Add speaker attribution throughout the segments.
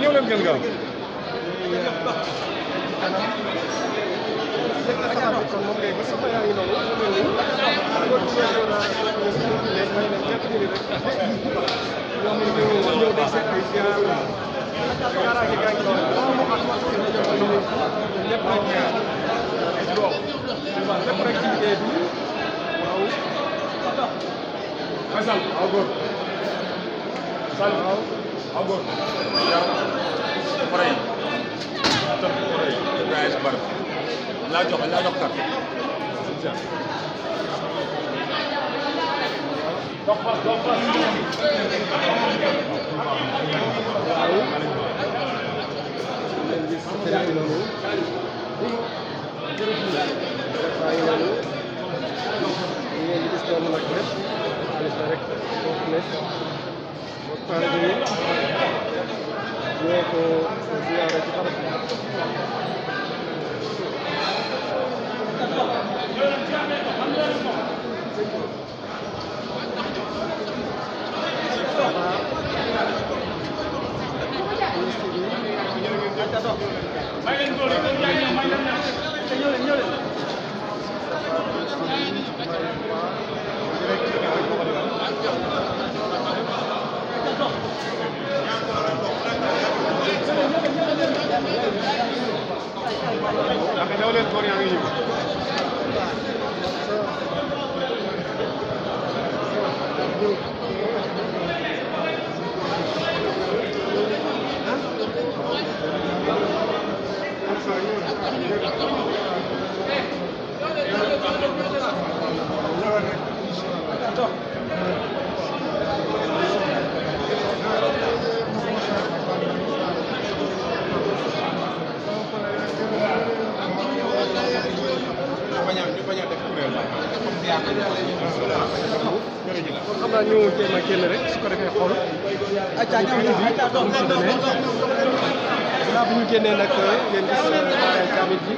Speaker 1: ñëw leen gën gaaw laa jox carte xam naa ñu jéem a génn rek su ko defee xool bu ñu génnee nag ngeen gis ay kaamil ji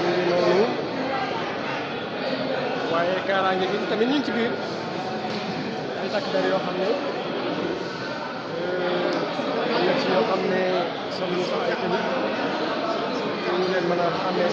Speaker 1: ñu ngi noonu waaye kaaraange gi tamit ñu ngi ci biir ay takk der yoo xam ne am na ci yoo xam ne sol ñu sax ay tenue ñu leen mën a xàmmee